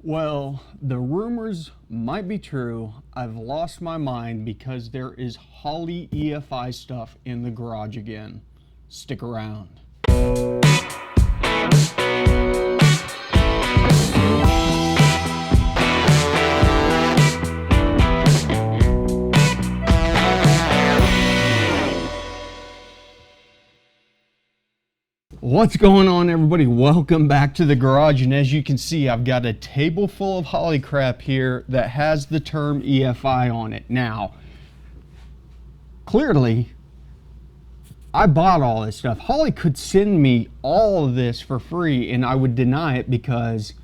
Well, the rumors might be true. I've lost my mind because there is Holley EFI stuff in the garage again. Stick around. What's going on, everybody? Welcome back to the garage, and as you can see, I've got a table full of Holley crap here that has the term EFI on it. Now, clearly, I bought all this stuff. Holley could send me all of this for free, and I would deny it because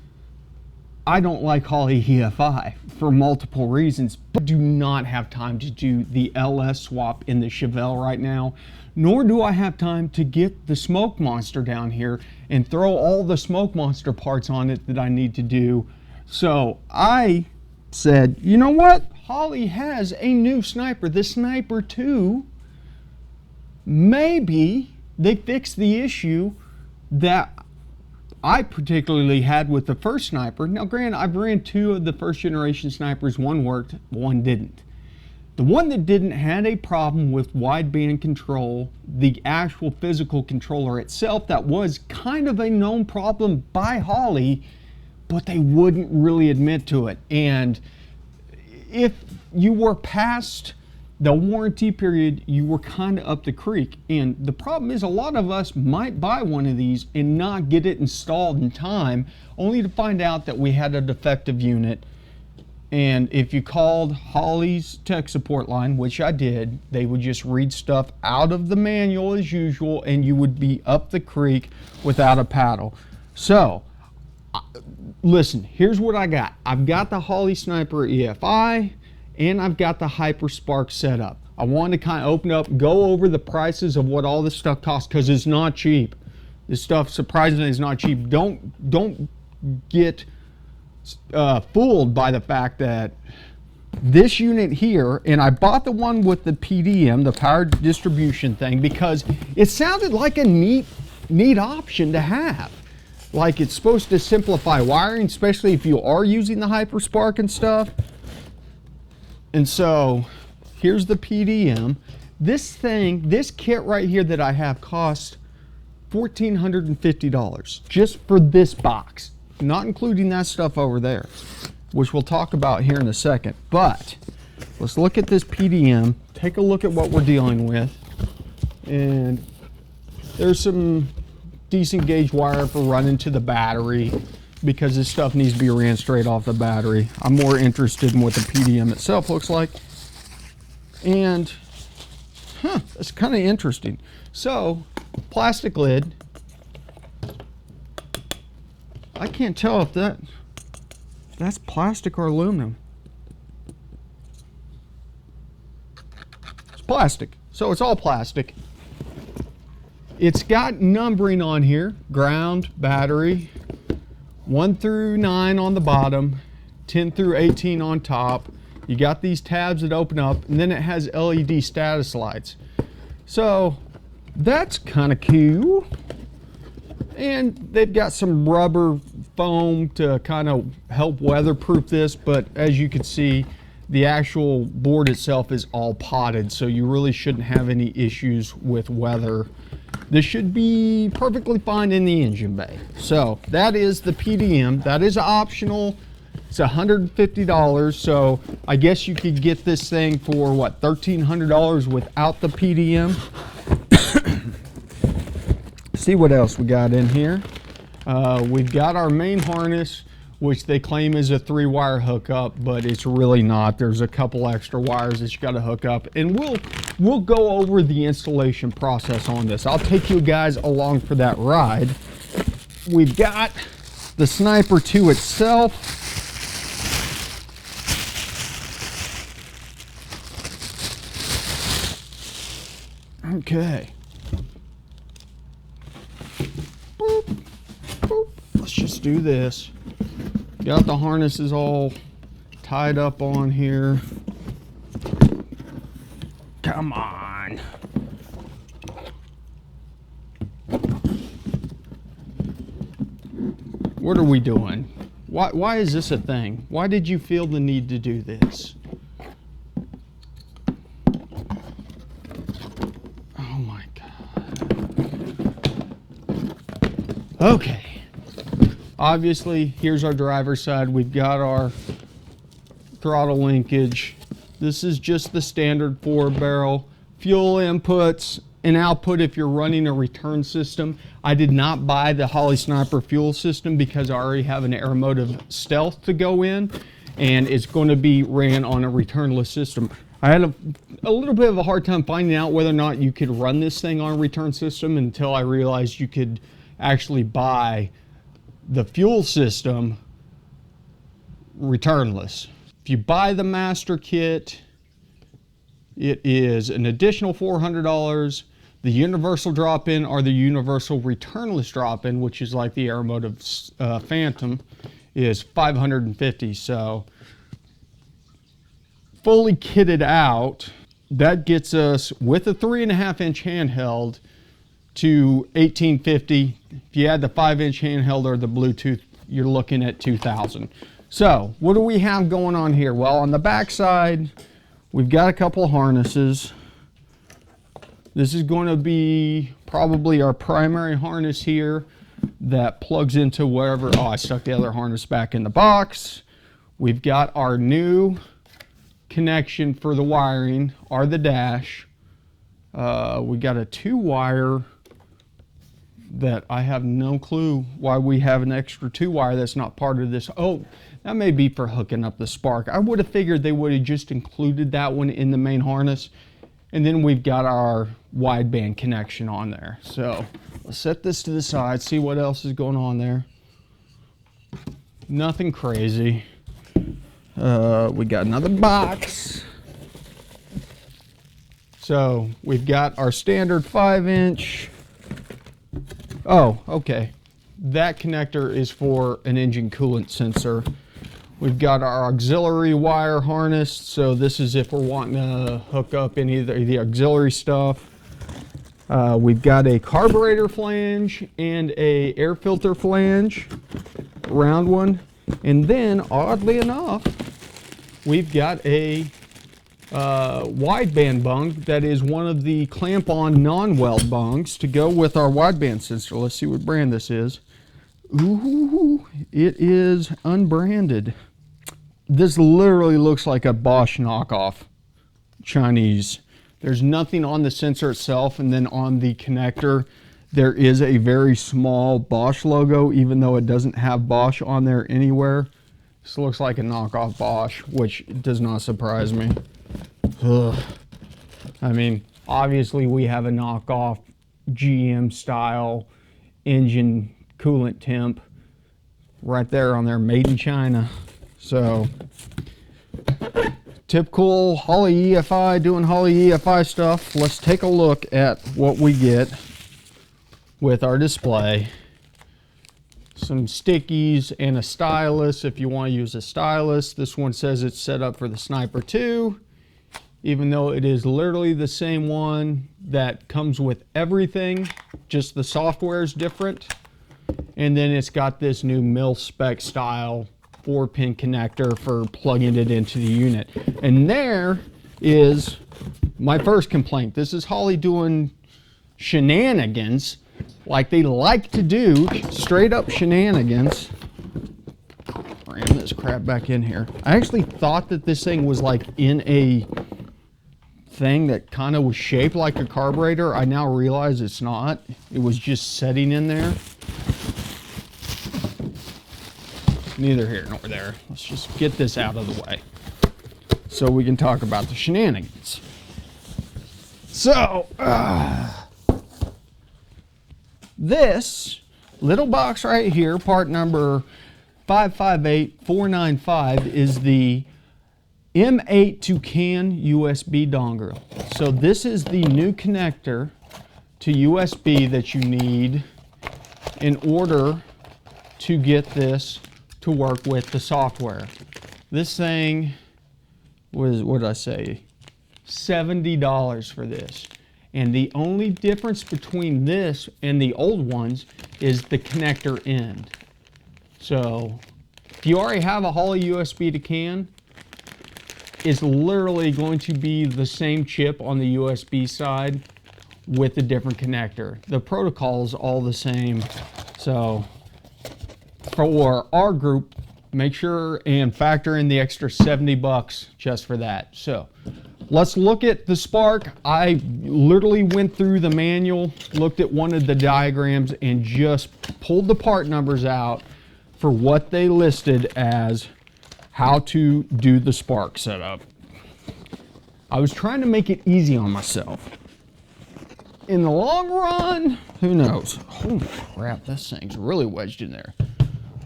I don't like Holley EFI for multiple reasons, but do not have time to do the LS swap in the Chevelle right now, nor do I have time to get the Smoke Monster down here and throw all the Smoke Monster parts on it that I need to do. So I said, you know what? Holley has a new sniper, the Sniper 2. Maybe they fixed the issue that I particularly had with the first sniper. Now, granted, I've ran two of the first generation snipers. One worked, one didn't. The one that didn't had a problem with wideband control, the actual physical controller itself. That was kind of a known problem by Holley, but they wouldn't really admit to it. And if you were past the warranty period, you were kind of up the creek. And the problem is, a lot of us might buy one of these and not get it installed in time, only to find out that we had a defective unit. And if you called Holley's tech support line, which I did, they would just read stuff out of the manual as usual, and you would be up the creek without a paddle. So, listen, here's what I got. I've got the Holley Sniper EFI, and I've got the HyperSpark set up. I wanted to kind of open up, go over the prices of what all this stuff costs, because it's not cheap. This stuff surprisingly is not cheap. Don't get fooled by the fact that this unit here, and I bought the one with the PDM, the power distribution thing, because it sounded like a neat option to have. Like, it's supposed to simplify wiring, especially if you are using the HyperSpark and stuff. And so here's the PDM. This kit right here that I have cost $1,450 just for this box, not including that stuff over there, which we'll talk about here in a second. But let's look at this PDM, take a look at what we're dealing with. And there's some decent gauge wire for running to the battery, because this stuff needs to be ran straight off the battery. I'm more interested in what the PDM itself looks like. And, that's kind of interesting. So, plastic lid. I can't tell if that's plastic or aluminum. It's plastic, so it's all plastic. It's got numbering on here: ground, battery, 1 through 9 on the bottom, 10 through 18 on top. You got these tabs that open up, and then it has LED status lights. So that's kind of cool. And they've got some rubber foam to kind of help weatherproof this, but as you can see, the actual board itself is all potted, so you really shouldn't have any issues with weather. This should be perfectly fine in the engine bay. So that is the PDM. That is optional. It's $150, so I guess you could get this thing for what, $1,300 without the PDM. See what else we got in here. We've got our main harness, which they claim is a 3-wire hookup, but it's really not. There's a couple extra wires that you got to hook up, and we'll go over the installation process on this. I'll take you guys along for that ride. We've got the Sniper 2 itself. Okay. Boop, boop. Let's just do this. Got the harnesses all tied up on here. Come on. What are we doing? Why is this a thing? Why did you feel the need to do this? Oh my God. Okay. Obviously, here's our driver's side. We've got our throttle linkage. This is just the standard 4-barrel. Fuel inputs and output if you're running a return system. I did not buy the Holley Sniper fuel system because I already have an Aeromotive Stealth to go in, and it's going to be ran on a returnless system. I had a little bit of a hard time finding out whether or not you could run this thing on a return system until I realized you could actually buy the fuel system returnless. If you buy the master kit, it is an additional $400. The universal drop-in or the universal returnless drop-in, which is like the Aeromotive Phantom, is $550. So fully kitted out, that gets us with a 3.5-inch handheld to $1,850. If you add the 5-inch handheld or the Bluetooth, you're looking at $2,000. So what do we have going on here? Well, on the back side, we've got a couple of harnesses. This is going to be probably our primary harness here that plugs into wherever. Oh, I stuck the other harness back in the box. We've got our new connection for the wiring, or the dash. We got a 2-wire that I have no clue why we have an extra 2-wire that's not part of this. Oh, that may be for hooking up the spark. I would have figured they would have just included that one in the main harness. And then we've got our wideband connection on there. So let's set this to the side, see what else is going on there. Nothing crazy. We got another box. So we've got our standard 5-inch. Oh, okay. That connector is for an engine coolant sensor. We've got our auxiliary wire harness. So this is if we're wanting to hook up any of the auxiliary stuff. We've got a carburetor flange and a air filter flange, round one. And then, oddly enough, we've got a wideband bung that is one of the clamp-on non-weld bungs to go with our wideband sensor. Let's see what brand this is. Ooh, it is unbranded. This literally looks like a Bosch knockoff, Chinese. There's nothing on the sensor itself, and then on the connector, there is a very small Bosch logo, even though it doesn't have Bosch on there anywhere. This looks like a knockoff Bosch, which does not surprise me. Ugh. I mean, obviously we have a knockoff GM style engine coolant temp right there on there, made in China. So typical Holley EFI doing Holley EFI stuff. Let's take a look at what we get with our display. Some stickies and a stylus if you want to use a stylus. This one says it's set up for the Sniper 2, even though it is literally the same one that comes with everything, just the software is different. And then it's got this new mil-spec style 4-pin connector for plugging it into the unit. And there is my first complaint. This is Holley doing shenanigans like they like to do, straight up shenanigans. Ram this crap back in here. I actually thought that this thing was like in a thing that kind of was shaped like a carburetor. I now realize it's not. It was just setting in there. Neither here nor there. Let's just get this out of the way so we can talk about the shenanigans. So, this little box right here, part number 558495, is the M8 to CAN USB dongle. So this is the new connector to USB that you need in order to get this to work with the software. This thing was, what did I say, $70 for this. And the only difference between this and the old ones is the connector end. So If you already have a Holley USB to CAN, it's literally going to be the same chip on the USB side with a different connector. The protocol is all the same. So for our group, make sure and factor in the extra $70 just for that. So let's look at the Spark. I literally went through the manual, looked at one of the diagrams, and just pulled the part numbers out for what they listed as how to do the Spark setup. I was trying to make it easy on myself. In the long run, who knows? Holy crap, this thing's really wedged in there.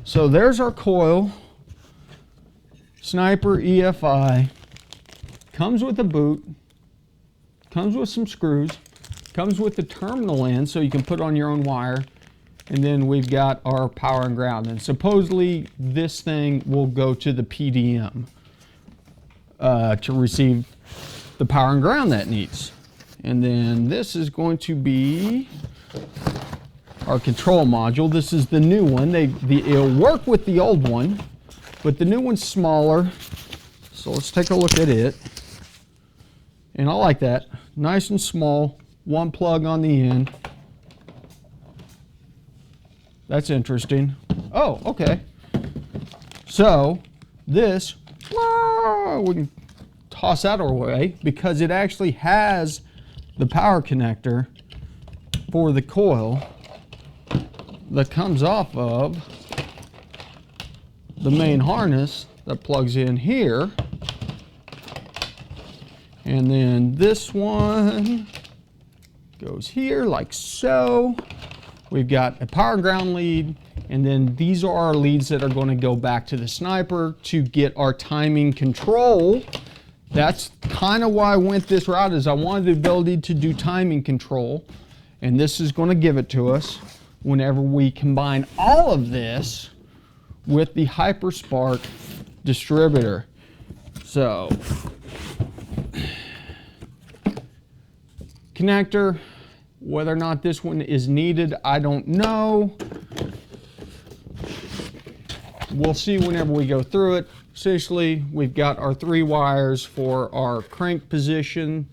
So there's our coil. Sniper EFI. Comes with a boot. Comes with some screws. Comes with the terminal in so you can put on your own wire. And then we've got our power and ground. And supposedly this thing will go to the PDM to receive the power and ground that it needs. And then this is going to be our control module. This is the new one. It'll work with the old one, but the new one's smaller. So let's take a look at it. And I like that. Nice and small. One plug on the end. That's interesting. Oh, okay. So this, we can toss that away because it actually has the power connector for the coil that comes off of the main harness that plugs in here. And then this one goes here like so. We've got a power and ground lead, and then these are our leads that are going to go back to the Sniper to get our timing control. That's kind of why I went this route, is I wanted the ability to do timing control, and this is going to give it to us whenever we combine all of this with the HyperSpark distributor. So connector, whether or not this one is needed, I don't know. We'll see whenever we go through it. Essentially, we've got our 3 wires for our crank position.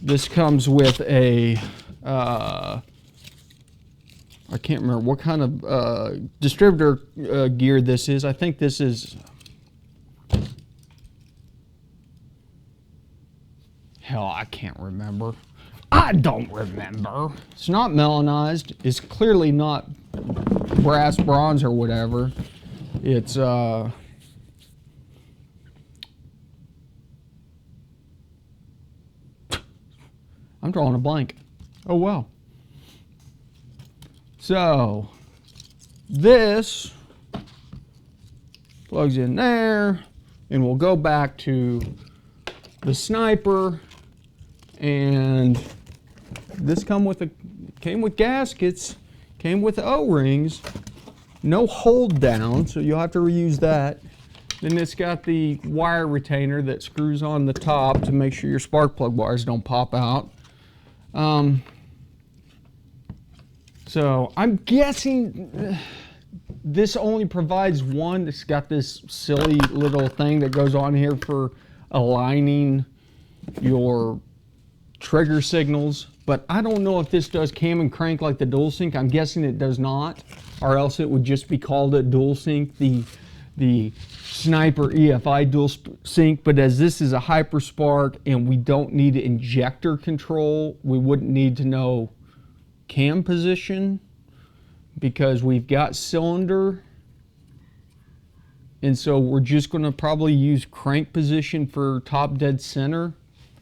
This comes with a, I can't remember what kind of distributor gear this is. I think this is, hell, I can't remember. I don't remember. It's not melanized. It's clearly not brass, bronze, or whatever. It's I'm drawing a blank. Oh well. So this plugs in there, and we'll go back to the Sniper. And this came with gaskets, came with O-rings, no hold down, so you'll have to reuse that. Then it's got the wire retainer that screws on the top to make sure your spark plug wires don't pop out. So I'm guessing this only provides one. It's got this silly little thing that goes on here for aligning your trigger signals, but I don't know if this does cam and crank like the dual sync. I'm guessing it does not, or else it would just be called a dual sync, the Sniper EFI dual sync. But as this is a HyperSpark and we don't need injector control, we wouldn't need to know cam position because we've got cylinder, and so we're just going to probably use crank position for top dead center.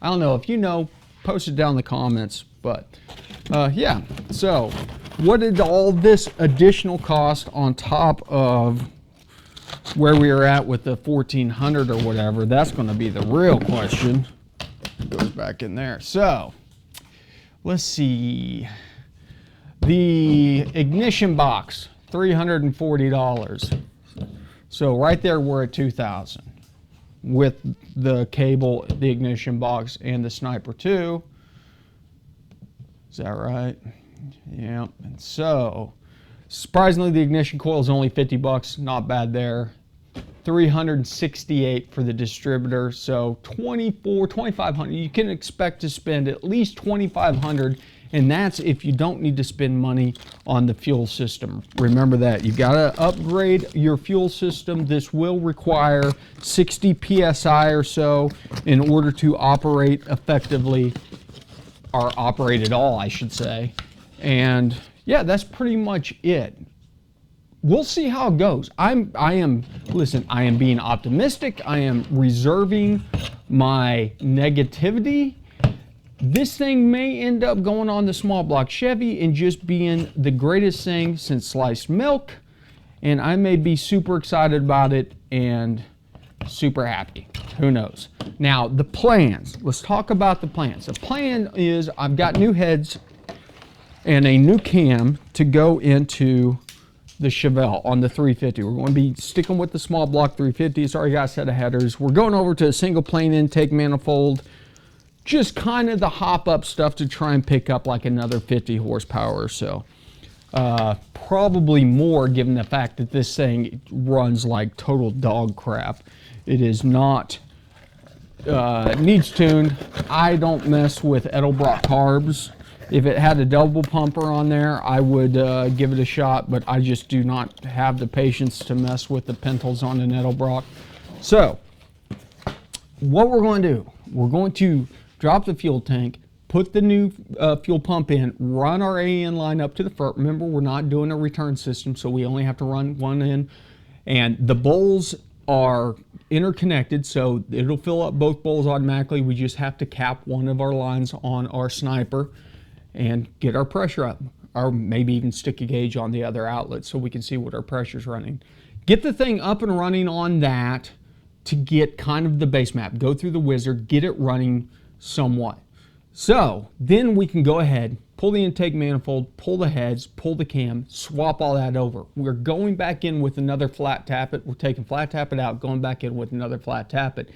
I don't know. If you know, post it down in the comments. But yeah, so what did all this additional cost on top of where we are at with the 1400 or whatever? That's going to be the real question. It goes back in there. So let's see. The ignition box, $340. So right there we're at $2,000 with the cable, the ignition box, and the Sniper 2. Is that right? Yeah. And so Surprisingly, the ignition coil is only 50 bucks. Not bad there. 368 for the distributor, so 2,500. You can expect to spend at least 2,500, and that's if you don't need to spend money on the fuel system. Remember that. You've got to upgrade your fuel system. This will require 60 psi or so in order to operate effectively, or operate at all, I should say. And yeah, that's pretty much it. We'll see how it goes. Listen, I am being optimistic. I am reserving my negativity. This thing may end up going on the small block Chevy and just being the greatest thing since sliced milk. And I may be super excited about it and super happy. Who knows? Now, the plans. Let's talk about the plans. The plan is I've got new heads and a new cam to go into the Chevelle on the 350. We're going to be sticking with the small block 350. It's already got a set of headers. We're going over to a single plane intake manifold. Just kind of the hop up stuff to try and pick up like another 50 horsepower or so. Probably more given the fact that this thing runs like total dog crap. It is not, needs tuned. I don't mess with Edelbrock carbs. If it had a double pumper on there, I would give it a shot, but I just do not have the patience to mess with the Pentals on an Edelbrock. So, what we're going to do, we're going to drop the fuel tank, put the new fuel pump in, run our AN line up to the front. Remember, we're not doing a return system, so we only have to run one in. And the bowls are interconnected, so it'll fill up both bowls automatically. We just have to cap one of our lines on our sniper and get our pressure up, or maybe even stick a gauge on the other outlet so we can see what our pressure's running. Get the thing up and running on that to get kind of the base map. Go through the wizard, get it running somewhat. So then we can go ahead, pull the intake manifold, pull the heads, pull the cam, swap all that over. We're going back in with another flat tappet. We're taking flat tappet out, going back in with another flat tappet.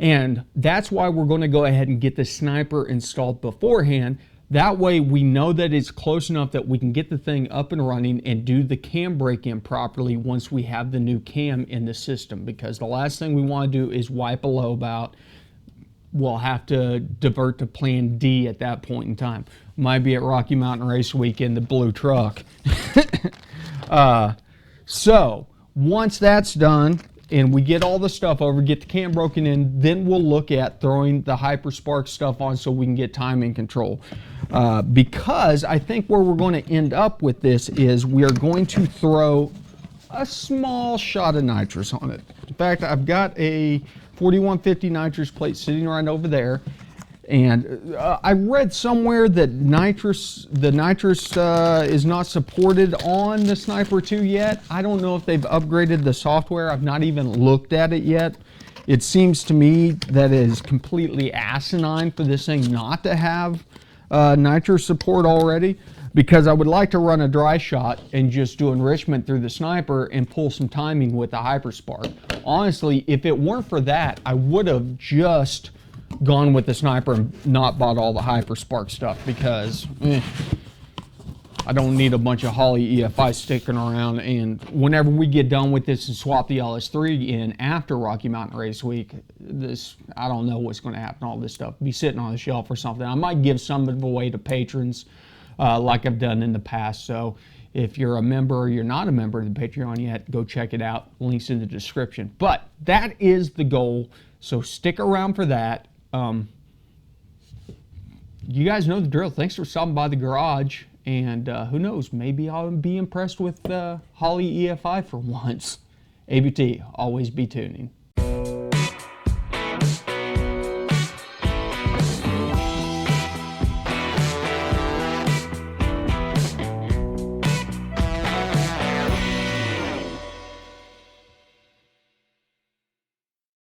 And that's why we're going to go ahead and get the sniper installed beforehand. That way we know that it's close enough that we can get the thing up and running and do the cam break-in properly once we have the new cam in the system. Because the last thing we want to do is wipe a lobe out. We'll have to divert to plan D at that point in time. Might be at Rocky Mountain Race Week in the blue truck. So once that's done, and we get all the stuff over, get the cam broken in, then we'll look at throwing the Hyperspark stuff on so we can get timing control. Because I think where we're going to end up with this is we are going to throw a small shot of nitrous on it. In fact, I've got a 4150 nitrous plate sitting right over there. And I read somewhere that the nitrous is not supported on the Sniper 2 yet. I don't know if they've upgraded the software. I've not even looked at it yet. It seems to me that it is completely asinine for this thing not to have nitrous support already, because I would like to run a dry shot and just do enrichment through the Sniper and pull some timing with the Hyperspark. Honestly, if it weren't for that, I would have just gone with the Sniper and not bought all the Hyperspark stuff, because I don't need a bunch of Holley EFI sticking around. And whenever we get done with this and swap the LS3 in after Rocky Mountain Race Week, I don't know what's going to happen. All this stuff be sitting on the shelf or something. I might give some of it away to patrons like I've done in the past. So if you're a member or you're not a member of the Patreon yet, go check it out. Links in the description. But that is the goal. So stick around for that. You guys know the drill. Thanks for stopping by the garage, and who knows, maybe I'll be impressed with Holley EFI for once. ABT, always be tuning.